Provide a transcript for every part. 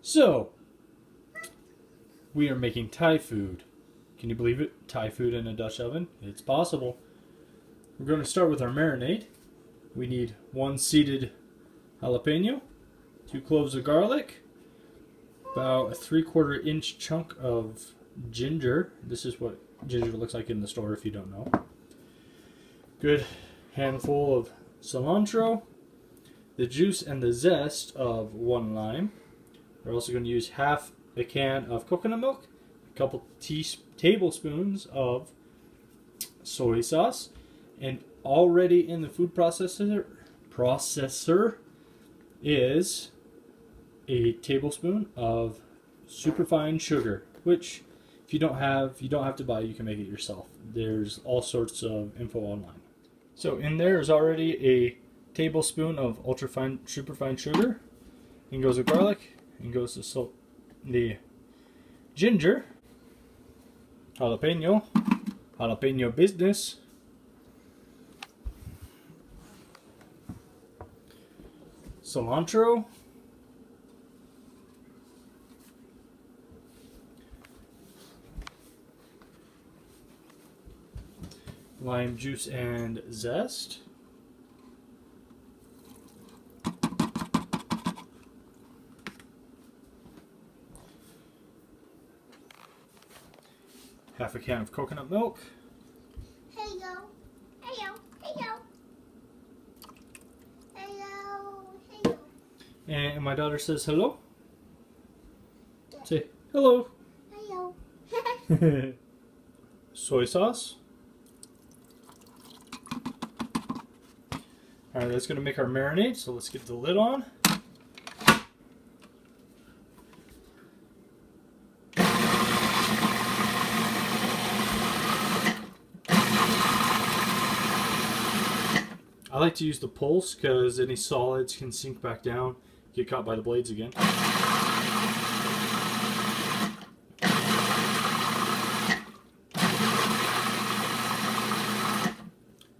So, we are making Thai food. Can you believe it? Thai food in a Dutch oven? It's possible. We're going to start with our marinade. We need 1 seeded jalapeno, 2 cloves of garlic, about a 3/4 inch chunk of ginger. This is what ginger looks like in the store if you don't know. Good handful of cilantro, the juice and the zest of 1 lime. We're also going to use half a can of coconut milk, a couple tablespoons of soy sauce, and already in the food processor is a tablespoon of superfine sugar, which if you don't have to buy. You can make it yourself. There's all sorts of info online. So in there is already a tablespoon of superfine sugar. In goes the garlic. In goes the ginger. Jalapeno business. Cilantro. Lime juice and zest. Half a can of coconut milk. Hello. Hello. Hello. Hello. Hello. And my daughter says hello. Say hello. Hello. Soy sauce. Alright, that's going to make our marinade, so let's get the lid on. I like to use the pulse because any solids can sink back down, get caught by the blades again.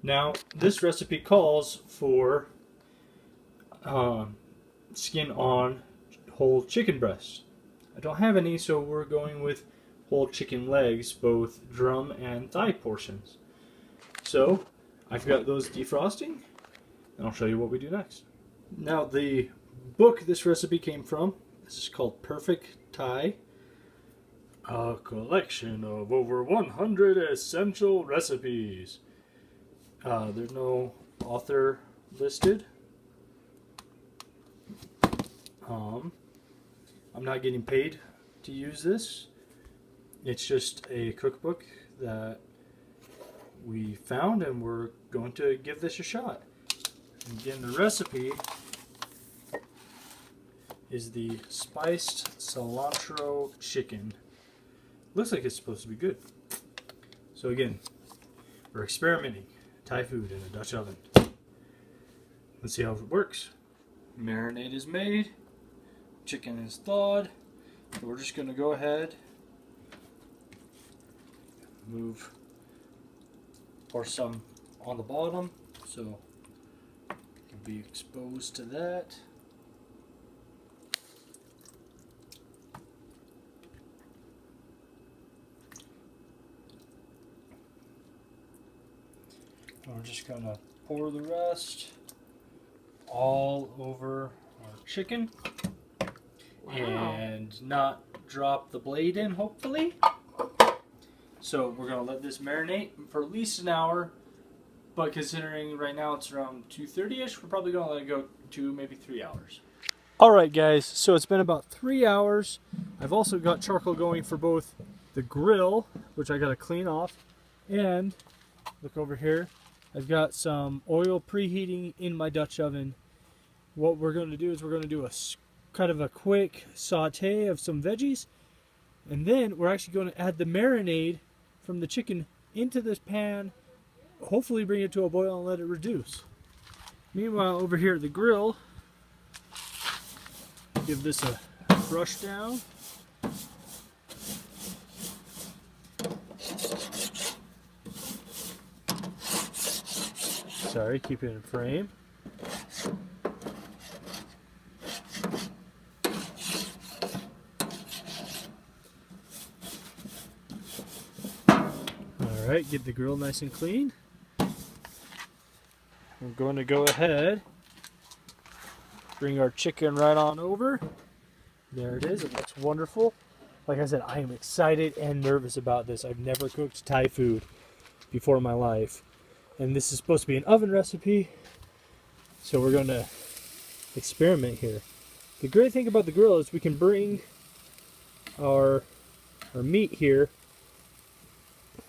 Now, this recipe calls for skin on whole chicken breast. I don't have any, so we're going with whole chicken legs, both drum and thigh portions. So, I've got those defrosting, and I'll show you what we do next. Now, the book this recipe came from, this is called Perfect Thai, a collection of over 100 essential recipes. There's no author listed. I'm not getting paid to use this. It's just a cookbook that we found and we're going to give this a shot. Again, the recipe is the spiced cilantro chicken. Looks like it's supposed to be good. So again, we're experimenting. Thai food in a Dutch oven. Let's see how it works. Marinade is made. Chicken is thawed. So we're just going to go ahead, pour some on the bottom so it can be exposed to that. We're just going to pour the rest all over our chicken. Wow. And not drop the blade in, hopefully. So we're going to let this marinate for at least an hour. But considering right now it's around 2:30ish, we're probably going to let it go to maybe 3 hours. Alright guys, so it's been about 3 hours. I've also got charcoal going for both the grill, which I got to clean off, and look over here. I've got some oil preheating in my Dutch oven. What we're going to do is we're going to do a kind of a quick saute of some veggies, and then we're actually going to add the marinade from the chicken into this pan, hopefully bring it to a boil and let it reduce. Meanwhile, over here at the grill, give this a brush down. Sorry, keep it in frame. Alright, get the grill nice and clean. We're going to go ahead, bring our chicken right on over. There it is, it looks wonderful. Like I said, I am excited and nervous about this. I've never cooked Thai food before in my life. And this is supposed to be an oven recipe, so we're going to experiment here. The great thing about the grill is we can bring our meat here.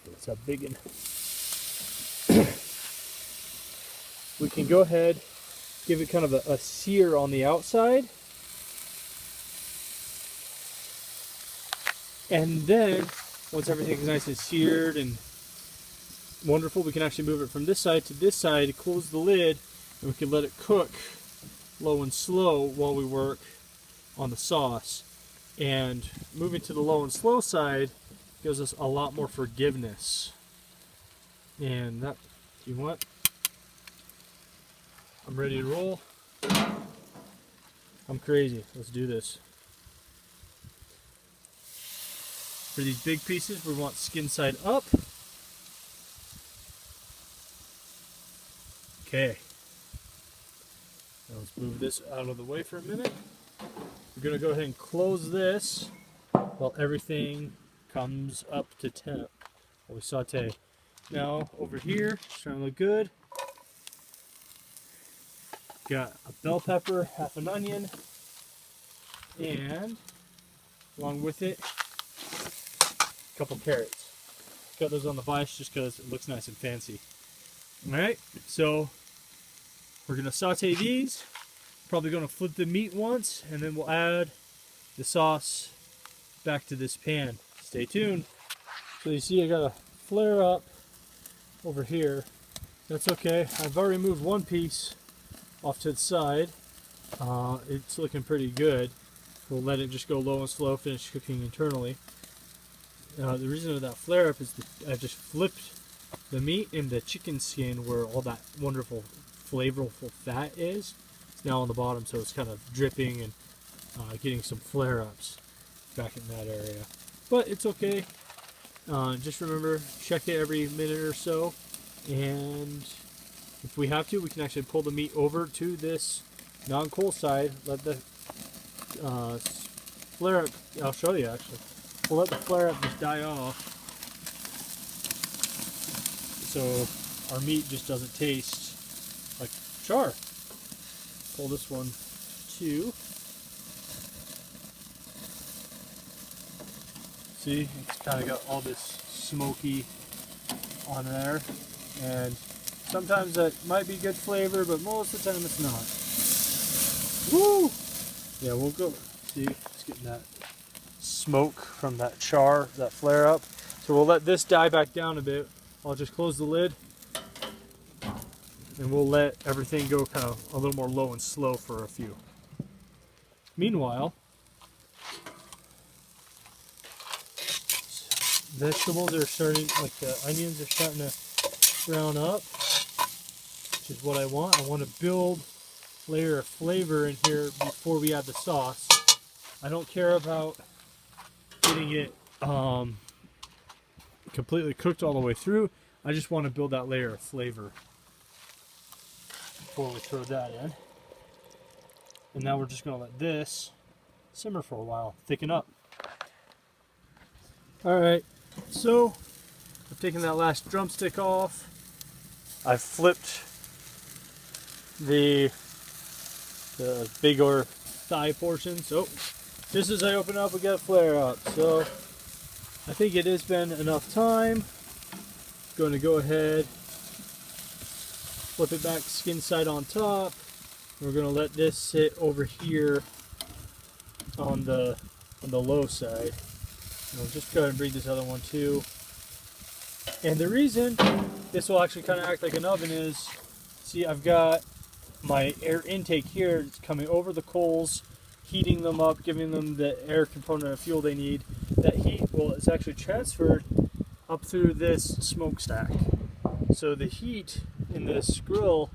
It's a big one. We can go ahead, give it kind of a sear on the outside. And then, once everything is nice and seared and wonderful, we can actually move it from this side to this side, close the lid, and we can let it cook low and slow while we work on the sauce. And moving to the low and slow side gives us a lot more forgiveness. And that, you know what? I'm ready to roll. I'm crazy. Let's do this. For these big pieces, we want skin side up. Okay. Now let's move this out of the way for a minute. We're going to go ahead and close this while everything comes up to temp while we saute. Now over here, starting to look good. Got a bell pepper, half an onion, and along with it, a couple carrots. Got those on the vise just because it looks nice and fancy. Alright, so we're going to saute these. Probably going to flip the meat once, and then we'll add the sauce back to this pan. Stay tuned. So you see I got a flare up over here. That's okay. I've already moved one piece off to the side. It's looking pretty good. We'll let it just go low and slow, finish cooking internally. The reason of that flare up is that I just flipped the meat in the chicken skin where all that wonderful flavorful fat is. It's now on the bottom, so it's kind of dripping and getting some flare ups back in that area. But it's okay. Just remember, check it every minute or so, and if we have to, we can actually pull the meat over to this non-coal side, let the flare up, I'll show you actually, we'll let the flare up just die off so our meat just doesn't taste like char. Pull this one too. See, it's kind of got all this smoky on there, and sometimes that might be good flavor, but most of the time it's not. Woo! Yeah, we'll go. See, it's getting that smoke from that char, that flare up. So we'll let this die back down a bit. I'll just close the lid, and we'll let everything go kind of a little more low and slow for a few. Meanwhile, vegetables are starting, like the onions are starting to brown up, which is what I want. I want to build a layer of flavor in here before we add the sauce. I don't care about getting it completely cooked all the way through. I just want to build that layer of flavor before we throw that in. And now we're just going to let this simmer for a while, thicken up. Alright, so I've taken that last drumstick off. I've flipped the bigger thigh portion. So just as I open up, we got a flare up. So I think it has been enough time. Going to go ahead, flip it back skin side on top. We're going to let this sit over here on the low side. And we'll just go ahead and bring this other one too. And the reason this will actually kind of act like an oven is, see, I've got my air intake here. It's coming over the coals, heating them up, giving them the air component of fuel they need. That heat is actually transferred up through this smokestack. So the heat in this grill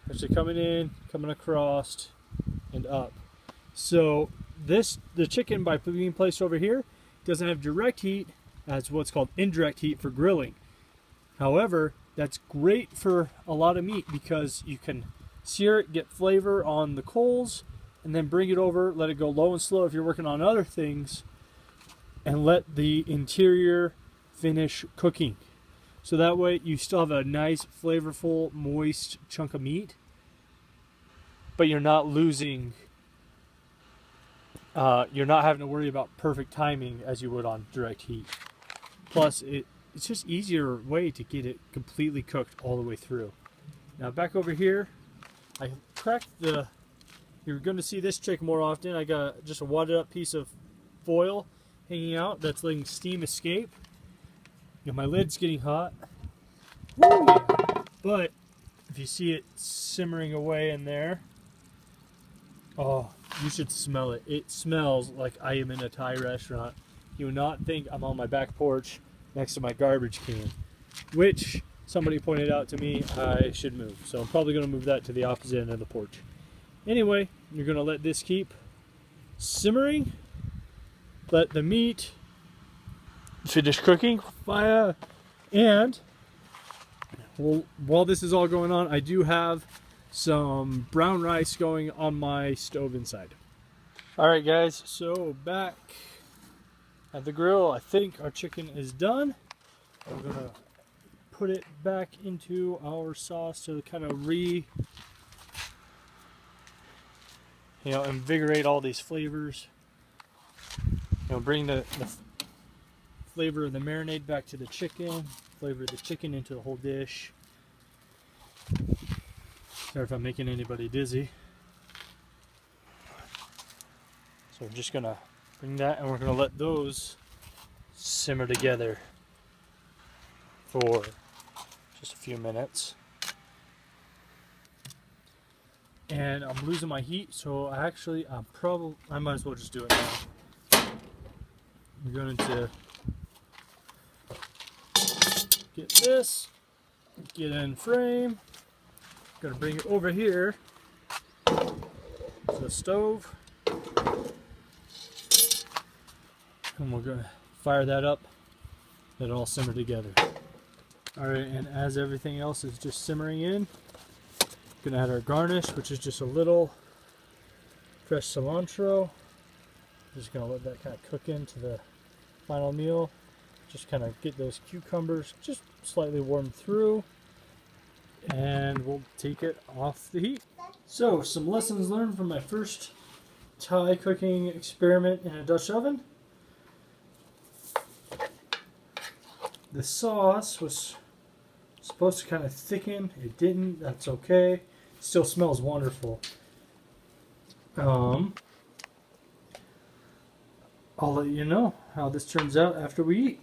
is actually coming in, coming across, and up. So the chicken, by being placed over here, doesn't have direct heat, as what's called indirect heat for grilling. However, that's great for a lot of meat because you can sear it, get flavor on the coals, and then bring it over, let it go low and slow if you're working on other things, and let the interior finish cooking. So that way you still have a nice, flavorful, moist chunk of meat, but you're not losing, you're not having to worry about perfect timing as you would on direct heat. Plus, it's just easier way to get it completely cooked all the way through. Now back over here, I cracked the, you're going to see this trick more often. I got just a wadded up piece of foil hanging out that's letting steam escape. You know, my lid's getting hot. Woo, yeah. But if you see it simmering away in there, oh, you should smell it. It smells like I am in a Thai restaurant. You would not think I'm on my back porch next to my garbage can, which somebody pointed out to me I should move. So I'm probably going to move that to the opposite end of the porch. Anyway, you're going to let this keep simmering. Let the meat finish cooking. Fire. And while this is all going on, I do have some brown rice going on my stove inside. Alright guys, so back at the grill, I think our chicken is done. We're going to put it back into our sauce to kind of invigorate all these flavors. Bring the flavor of the marinade back to the chicken, flavor the chicken into the whole dish. Sorry if I'm making anybody dizzy. So we're just gonna bring that and we're gonna let those simmer together for just a few minutes. And I'm losing my heat, so I might as well just do it now. I'm going to get this, get in frame. Gonna bring it over here to the stove, and we're gonna fire that up. Let it all simmer together. All right, and as everything else is just simmering in, gonna add our garnish, which is just a little fresh cilantro. Just gonna let that kind of cook into the final meal. Just kind of get those cucumbers just slightly warmed through, and we'll take it off the heat. So, some lessons learned from my first Thai cooking experiment in a Dutch oven. The sauce was supposed to kind of thicken. It didn't. That's okay. It still smells wonderful. I'll let you know how this turns out after we eat.